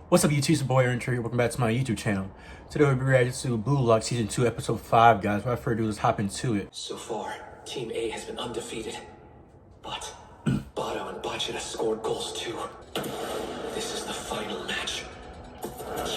What's up, YouTube? It's your boy Aaron here. Welcome back to my YouTube channel. Today we'll be reacting to Blue Lock Season 2, Episode 5, guys. Without further ado, let's hop into it. So far, Team A has been undefeated. But Bado and Bachida scored goals too. This is the final match.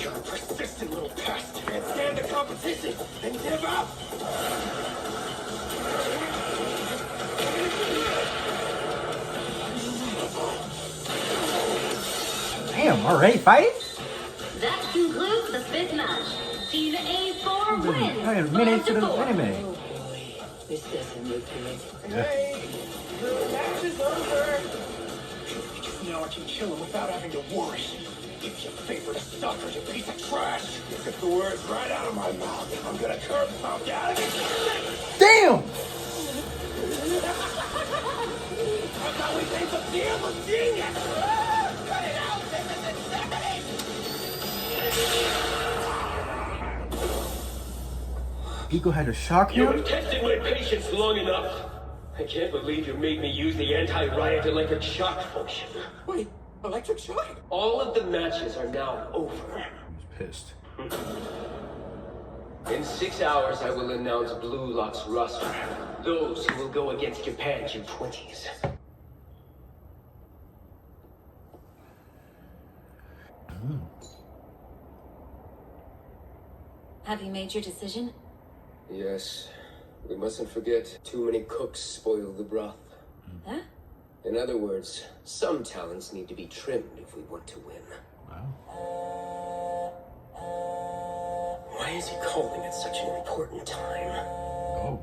You persistent little pest can't stand the competition and give up! Damn, already fighting? That concludes the fifth match. Team A4 wins. I am minutes to the 5-4. anime. Oh boy, this doesn't look good. Hey, the match is over! Because now I can kill him without having to worry. If your favorite is sucker, you piece of trash! You took the words right out of my mouth. I'm gonna curb stomp you out of it. Damn! I thought we made the deal of genius! Cut it out! This is insanity! Ego had to shock You him? have tested my patience long enough. I can't believe you made me use the anti-riot electric shock function. Wait, electric shock? All of the matches are now over. He was pissed. In 6 hours, I will announce Blue Lock's roster. Those who will go against Japan's U20s. Have you made your decision? Yes. We mustn't forget, too many cooks spoil the broth. Huh? In other words, some talents need to be trimmed if we want to win. Wow. Why is he calling at such an important time? Oh.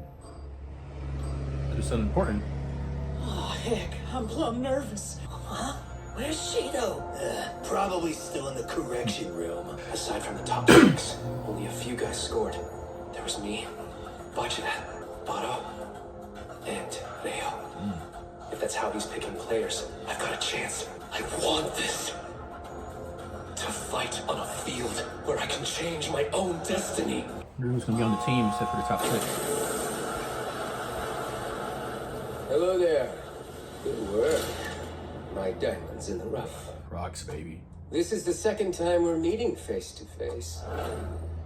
That is something important. Oh, heck, I'm plumb nervous. Huh? Where's Shido? Probably still in the correction room. Aside from the top six, only a few guys scored. There was me, Bachida, Bado, and Leo. If that's how he's picking players, I've got a chance. I want this. To fight on a field where I can change my own destiny. Who's gonna be on the team except for the top 6? Hello there. Good work. My diamond's in the rough. Rocks, baby. This is the second time we're meeting face to face.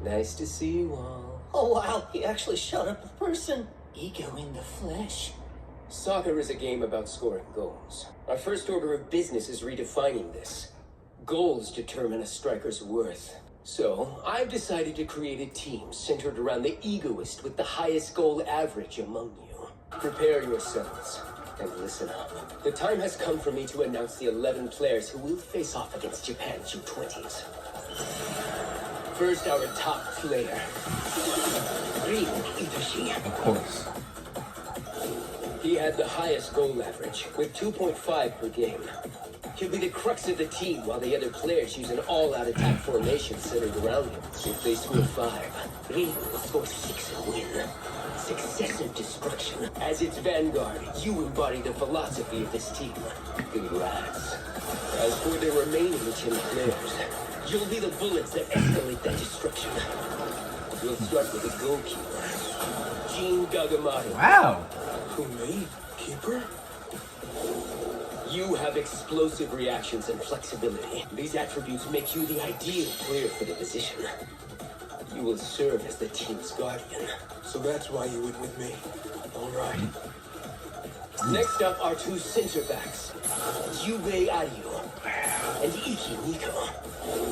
Nice to see you all. Oh wow, he actually shot up a person. Ego in the flesh. Soccer is a game about scoring goals. Our first order of business is redefining this. Goals determine a striker's worth. So, I've decided to create a team centered around the egoist with the highest goal average among you. Prepare yourselves and listen up. The time has come for me to announce the 11 players who will face off against Japan's U20s. First, our top player, saeitoshi. Of course. He had the highest goal average, with 2.5 per game. He'll be the crux of the team while the other players use an all-out attack formation centered around him. If they score 5, Rin will score 6 and win. Successive destruction. As its vanguard, you embody the philosophy of this team. Congrats. As for the remaining 10 players, you'll be the bullets that escalate that destruction. We'll start with the goalkeeper, Jin Gagamaru. Wow. Who, me? Keeper? You have explosive reactions and flexibility. These attributes make you the ideal player for the position. You will serve as the team's guardian. So that's why you went with me. All right. Next up are 2 center backs, Yubei Ario and Iki Niko.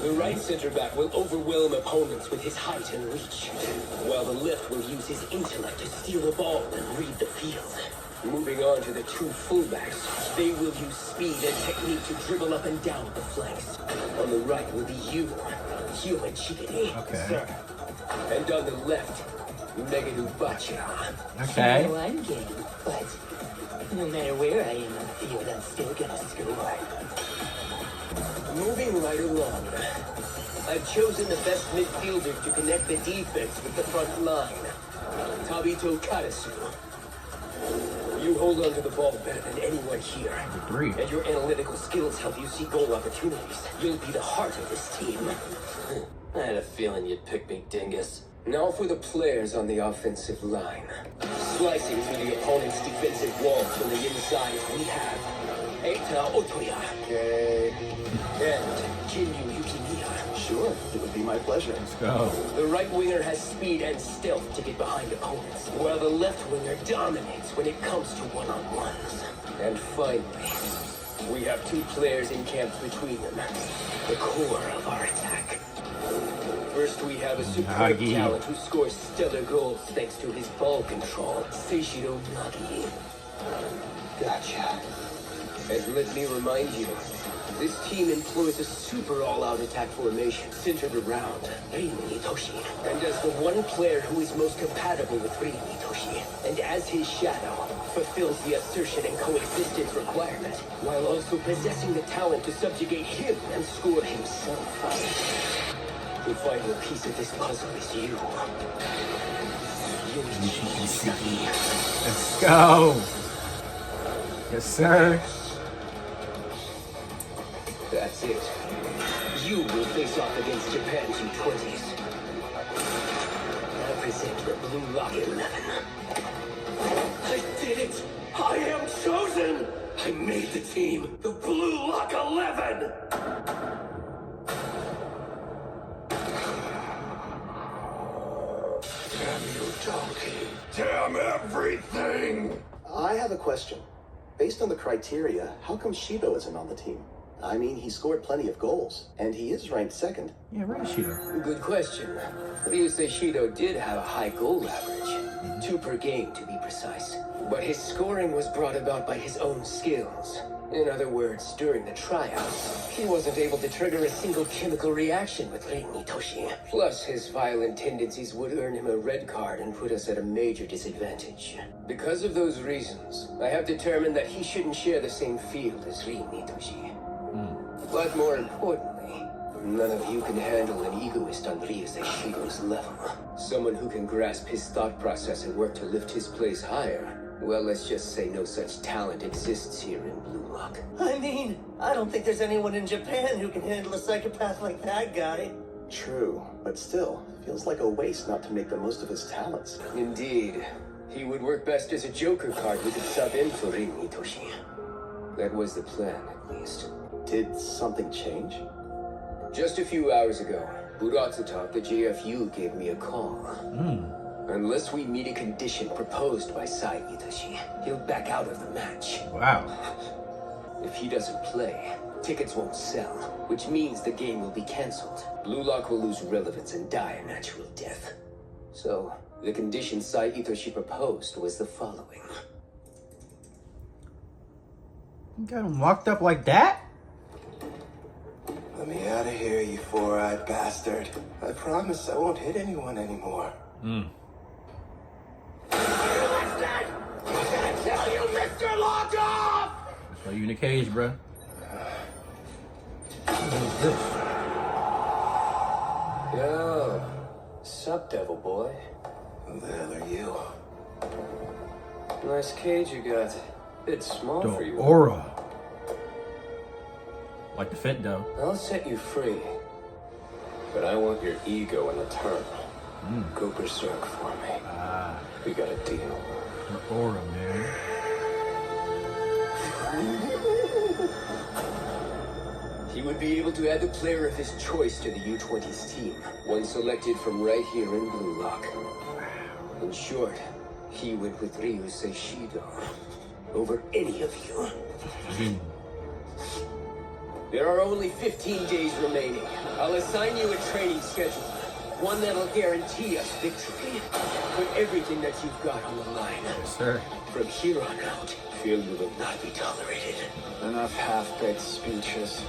The right center back will overwhelm opponents with his height and reach, while the left will use his intellect to steal the ball and read the field. Moving on to the 2 fullbacks, they will use speed and technique to dribble up and down the flanks. On the right will be you, Hyoma Chigiri. Okay. And on the left, Megadu Bachira. Okay. So I'm game, but no matter where I am on the field, I'm still gonna score. Moving right along, I've chosen the best midfielder to connect the defense with the front line, Tabito Karasu. You hold on to the ball better than anyone here. The 3. And your analytical skills help you see goal opportunities. You'll be the heart of this team. I had a feeling you'd pick me, dingus. Now for the players on the offensive line. Slicing through the opponent's defensive walls from the inside, we have Eita Otoya. Okay. And Kinyu Yukimiya. Sure, it would be my pleasure. Let's go. The right winger has speed and stealth to get behind opponents, while the left winger dominates when it comes to one-on-ones. And finally, we have two players encamped between them, the core of our attack. First, we have a superb Nagi. talent who scores stellar goals thanks to his ball control, Seishiro Nagi. Gotcha. And let me remind you, this team employs a super all-out attack formation centered around Rin Itoshi. And as the one player who is most compatible with Rin Itoshi, and as his shadow, fulfills the assertion and coexistence requirement, while also possessing the talent to subjugate him and score himself. The final piece of this puzzle is you. Let's go. Yes, sir. That's it. You will face off against Japan's U20s. I present the Blue Lock 11. I did it! I am chosen! I made the team, the Blue Lock 11! Damn you, donkey. Damn everything! I have a question. Based on the criteria, how come Shido isn't on the team? I mean, he scored plenty of goals, and he is ranked second. Yeah, where is she though? Good question. Ryusei Shido did have a high goal average, 2 per game to be precise. But his scoring was brought about by his own skills. In other words, during the tryouts, he wasn't able to trigger a single chemical reaction with Rin Itoshi. Plus, his violent tendencies would earn him a red card and put us at a major disadvantage. Because of those reasons, I have determined that he shouldn't share the same field as Rin Itoshi. But more importantly, none of you can handle an egoist on Ryusei Shido's level. Someone who can grasp his thought process and work to lift his place higher. Well, let's just say no such talent exists here in Blue Lock. I mean, I don't think there's anyone in Japan who can handle a psychopath like that guy. True, but still, feels like a waste not to make the most of his talents. Indeed. He would work best as a joker card we could sub in for Rin Itoshi. That was the plan, at least. Did something change? Just a few hours ago, Buratsuta of the JFU gave me a call. Unless we meet a condition proposed by Saeitoshi, he'll back out of the match. Wow. If he doesn't play, tickets won't sell, which means the game will be cancelled. Blue Lock will lose relevance and die a natural death. So, the condition Saeitoshi proposed was the following. You got him locked up like that? Let me out of here, you four-eyed bastard. I promise I won't hit anyone anymore. Tell you, Mr. Lockoff! So you in the cage, bruh. What is this? Yo, sup, devil boy? Who the hell are you? Nice cage you got. Bit small for The you. aura. Like the fit though. I'll set you free. But I want your ego in return. Go berserk for me. We got a deal. The aura, man. He would be able to add the player of his choice to the U20's team, one selected from right here in Blue Lock. In short, he went with Ryusei Shido over any of you. There are only 15 days remaining. I'll assign you a training schedule, one that'll guarantee us victory. Put everything that you've got on the line. Yes, sir. From here on out, failure will not be tolerated. Enough half-baked speeches.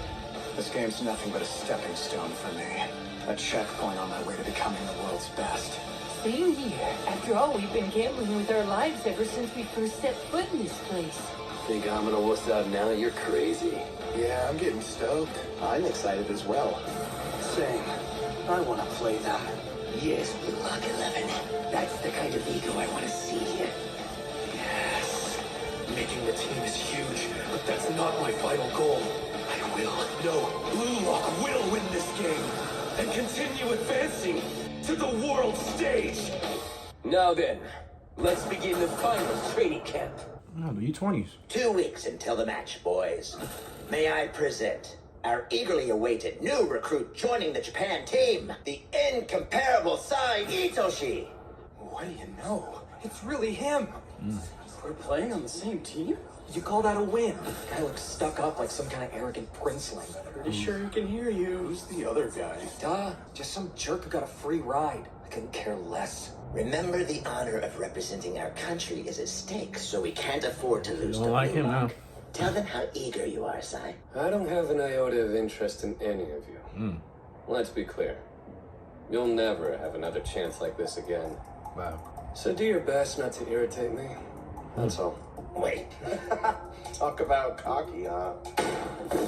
This game's nothing but a stepping stone for me. A checkpoint on my way to becoming the world's best. Same here. After all, we've been gambling with our lives ever since we first set foot in this place. Think I'm gonna wuss out now? You're crazy. Yeah, I'm getting stoked. I'm excited as well. Same. I want to play them. Yes, Blue Lock 11. That's the kind of ego I want to see here. Yes. Making the team is huge, but that's not my final goal. I will, no, Blue Lock will win this game and continue advancing to the world stage. Now then, let's begin the final training camp. No, the U20s. 2 weeks until the match, boys. May I present our eagerly awaited new recruit joining the Japan team, the incomparable saeitoshi. What do you know? It's really him. We're playing on the same team? You call that a win? Guy looks stuck up like some kind of arrogant princeling. Pretty sure he can hear you. Who's the other guy? Duh, just some jerk who got a free ride. I couldn't care less. Remember, the honor of representing our country is at stake, so we can't afford to lose Don't the like blue him now. lock. Tell them how eager you are, Sai. I don't have an iota of interest in any of you. Let's be clear. You'll never have another chance like this again. Wow. So do your best not to irritate me. That's all. Wait. Talk about cocky, huh?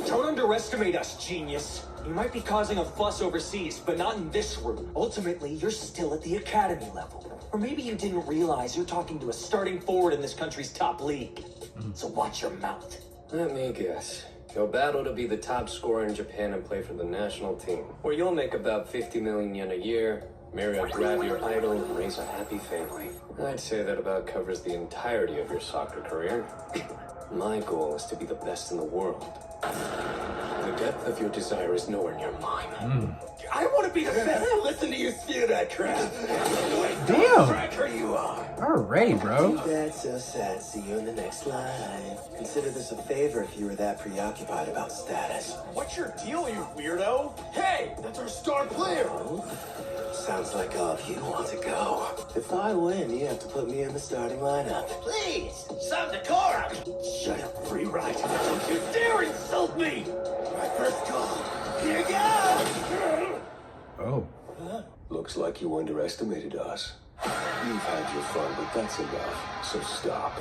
Don't underestimate us, genius. You might be causing a fuss overseas, but not in this room. Ultimately, you're still at the academy level. Or maybe you didn't realize you're talking to a starting forward in this country's top league. So watch your mouth. Let me guess. You'll battle to be the top scorer in Japan and play for the national team, where you'll make about 50 million yen a year, marry a grab-your idol, and raise a happy family. I'd say that about covers the entirety of your soccer career. My goal is to be the best in the world. The depth of your desire is nowhere near mine. I want to be the best. Listen to you spew that crap. Damn. Tracker you are. Already, bro. That's so sad. See you in the next life. Consider this a favor if you were that preoccupied about status. What's your deal, you weirdo? Hey, that's our star player. Sounds like all of you want to go. If I win, you have to put me in the starting lineup. Please, some decorum. Shut up, free ride. Don't you dare insult me. My first call. Here you go. Oh. Looks like you underestimated us. You've had your fun, but that's enough. So stop.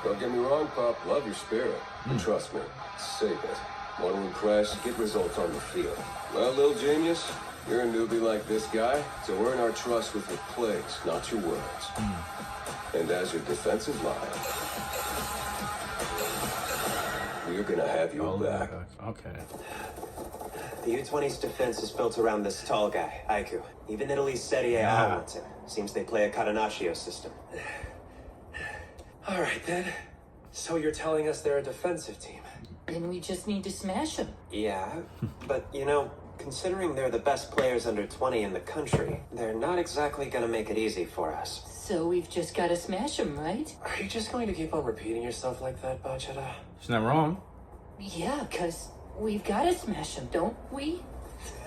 Don't get me wrong, Pop. Love your spirit. But trust me, save it. Want to impress, get results on the field. Well, little genius, you're a newbie like this guy, so earn our trust with your plays, not your words. And as your defensive line, we're gonna have your back. Okay. The U20's defense is built around this tall guy, Aiku. Even Italy's Serie A wants him. Seems they play a Catenaccio system. All right, then. So you're telling us they're a defensive team? Then we just need to smash them. Yeah, but you know, considering they're the best players under 20 in the country, they're not exactly gonna make it easy for us. So we've just got to smash them, right? Are you just going to keep on repeating yourself like that, Bachata? It's not wrong. Yeah, because we've got to smash them, don't we?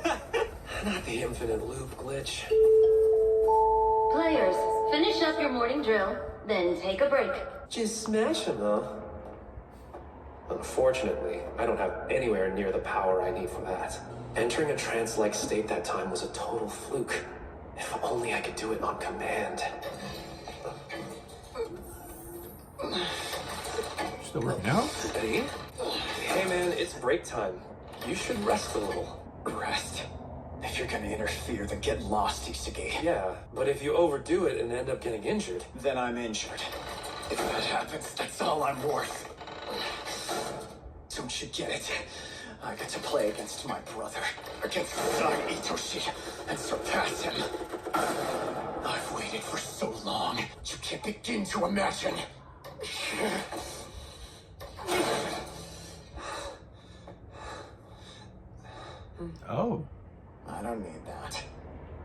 Not the infinite loop glitch. Players, finish up your morning drill, then take a break. Just smash them, huh? Unfortunately, I don't have anywhere near the power I need for that. Entering a trance-like state that time was a total fluke. If only I could do it on command. Still working out? Eddie? Hey man, it's break time. You should rest a little. Rest. If you're gonna interfere, then get lost, Isagi. Yeah, but if you overdo it and end up getting injured... Then I'm injured. If that happens, that's all I'm worth. Don't you get it? I get to play against my brother, against saeitoshi, and surpass him. I've waited for so long, you can't begin to imagine. Oh. I don't need that.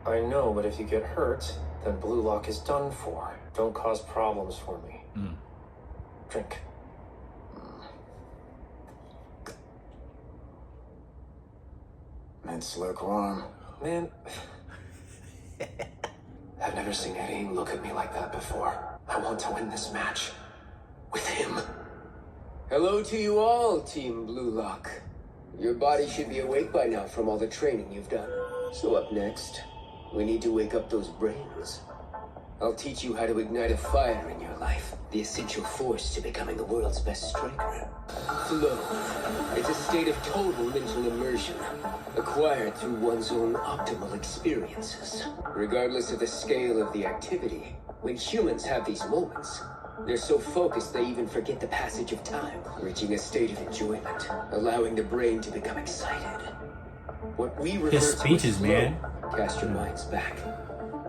I know, but if you get hurt, then Blue Lock is done for. Don't cause problems for me. Drink. It's lukewarm. Man, I've never seen Eddie look at me like that before. I want to win this match. With him. Hello to you all, Team Blue Lock. Your body should be awake by now from all the training you've done. So up next, we need to wake up those brains. I'll teach you how to ignite a fire in your life. The essential force to becoming the world's best striker. Flow. It's a state of total mental immersion, acquired through one's own optimal experiences. Regardless of the scale of the activity, when humans have these moments, they're so focused they even forget the passage of time, reaching a state of enjoyment, allowing the brain to become excited. What we refer His to speeches, as flow, man. Cast your minds back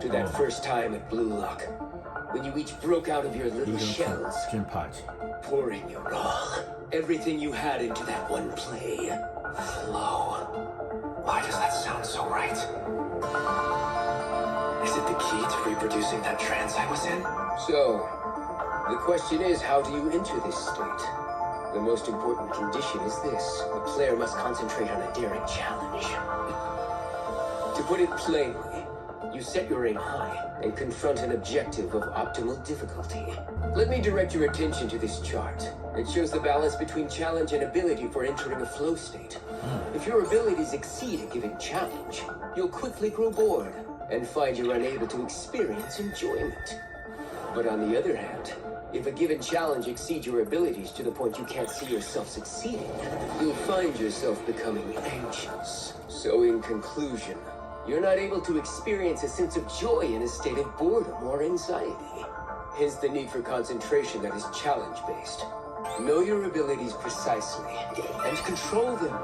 to that first time at Blue Lock, when you each broke out of your little shells, Jinpachi. pouring your all. everything you had into that one play. Flow. Why does that sound so right? Is it the key to reproducing that trance I was in? So, the question is, how do you enter this state? The most important condition is this. The player must concentrate on a daring challenge. To put it plainly, you set your aim high and confront an objective of optimal difficulty. Let me direct your attention to this chart. It shows the balance between challenge and ability for entering a flow state. If your abilities exceed a given challenge, you'll quickly grow bored and find you're unable to experience enjoyment. But on the other hand, if a given challenge exceeds your abilities to the point you can't see yourself succeeding, you'll find yourself becoming anxious. So in conclusion, you're not able to experience a sense of joy in a state of boredom or anxiety. Hence the need for concentration that is challenge-based. Know your abilities precisely and control them.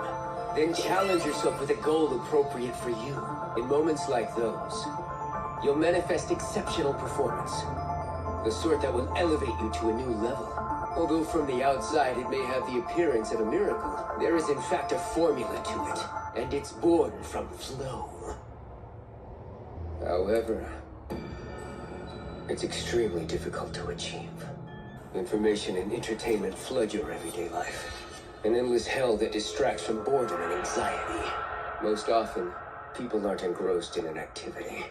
Then challenge yourself with a goal appropriate for you. In moments like those, you'll manifest exceptional performance. The sort that will elevate you to a new level. Although from the outside it may have the appearance of a miracle, there is in fact a formula to it, and it's born from flow. However, it's extremely difficult to achieve. Information and entertainment flood your everyday life. An endless hell that distracts from boredom and anxiety. Most often, people aren't engrossed in an activity.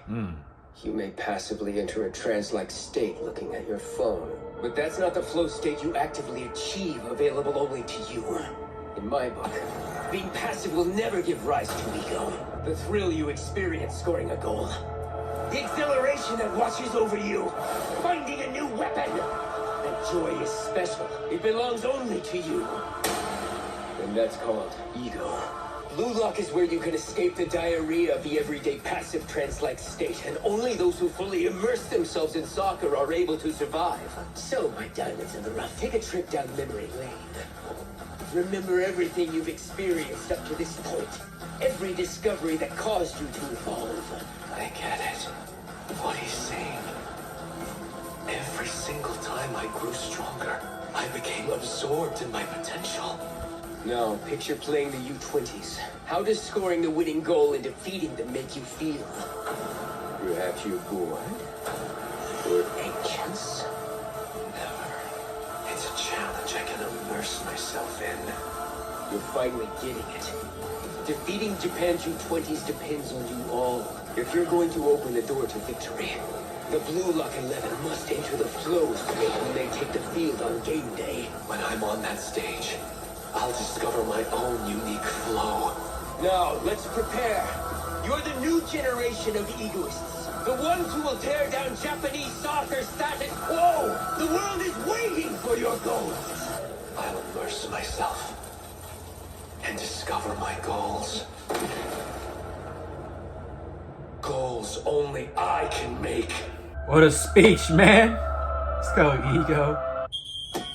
You may passively enter a trance-like state looking at your phone. But that's not the flow state you actively achieve, available only to you. In my book, being passive will never give rise to ego. The thrill you experience scoring a goal. The exhilaration that washes over you. Finding a new weapon. That joy is special. It belongs only to you. And that's called ego. Blue Lock is where you can escape the diarrhea of the everyday passive trance-like state, and only those who fully immerse themselves in soccer are able to survive. So, my diamonds in the rough, take a trip down memory lane. Remember everything you've experienced up to this point. Every discovery that caused you to evolve. I get it. What he's saying. Every single time I grew stronger, I became absorbed in my potential. Now, picture playing the U20s. How does scoring the winning goal and defeating them make you feel? Perhaps you're bored? Or anxious? Never. It's a challenge I can immerse myself in. You're finally getting it. Defeating Japan's U20s depends on you all. If you're going to open the door to victory, the Blue Lock 11 must enter the flow state when they take the field on game day. When I'm on that stage, I'll discover my own unique flow. Now, let's prepare. You're the new generation of egoists. The ones who will tear down Japanese soccer status quo. The world is waiting for your goals. I'll immerse myself and discover my goals. Goals only I can make. What a speech, man. Let's go, ego.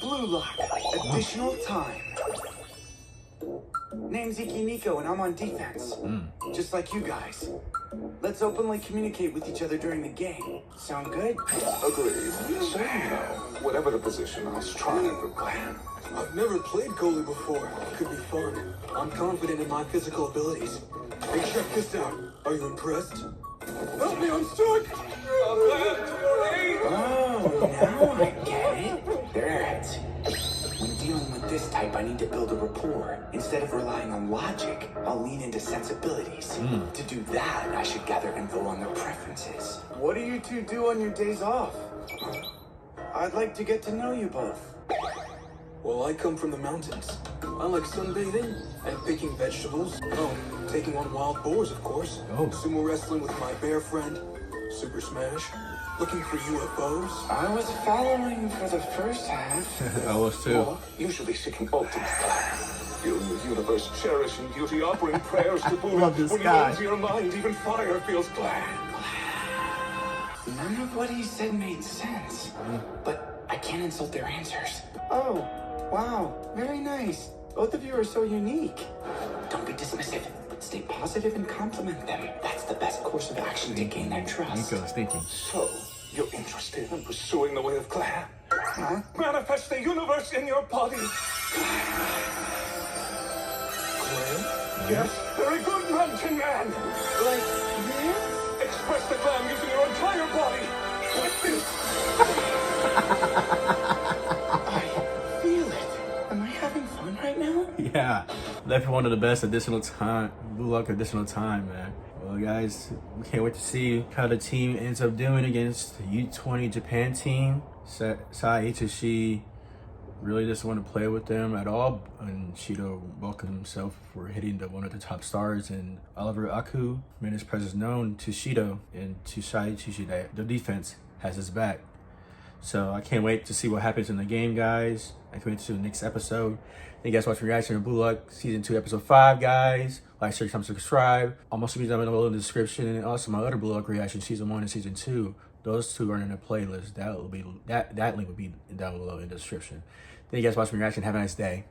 Blue Lock, additional time. Name's Iki Nico and I'm on defense. Just like you guys. Let's openly communicate with each other during the game. Sound good? Agreed. So, whatever the position, I was trying to plan. I've never played goalie before. Could be fun. I'm confident in my physical abilities. Hey, check this out. Are you impressed? Help me, I'm stuck! Oh, now I get it. There. When dealing with this type, I need to build a rapport. Instead of relying on logic, I'll lean into sensibilities. To do that, I should gather info on their preferences. What do you two do on your days off? I'd like to get to know you both. Well, I come from the mountains. I like sunbathing and picking vegetables. Oh, taking on wild boars, of course. Sumo wrestling with my bear friend. Super Smash. Looking for UFOs. I was following for the first half. I was too. Or usually seeking ultimate clarity. Feeling the universe cherishing beauty, offering prayers to Buddha. love this when guy. you enter your mind, even fire feels glad. None of what he said made sense. But I can't insult their answers. Oh, wow. Very nice. Both of you are so unique. Don't be dismissive. Stay positive and compliment them. That's the best course of action to gain their trust. Nico's thinking. So, you're interested in pursuing the way of Claire? Huh? Manifest the universe in your body. Yes, very good, Mountain Man. Like this? Express the glam using your entire body. Like this. I feel it. Am I having fun right now? Yeah, definitely one of the best additional time, Blue Lock additional time, man. Well, guys, we can't wait to see how the team ends up doing against the U20 Japan team. Saeitoshi really doesn't want to play with them at all, and Shido welcomed himself for hitting one of the top stars, and Oliver Aku made his presence known to Shido and to Saeitoshi that the defense has his back. So I can't wait to see what happens in the game, guys. I can't wait to see the next episode. Thank you guys for watching reaction to Blue Lock Season 2, Episode 5, guys. Like, share, comment, subscribe. I'm also going to be down below in the description, and also my other Blue Lock reaction, Season 1 and Season 2. Those two are in the playlist. That link will be down below in the description. Thank you guys for watching reaction. Have a nice day.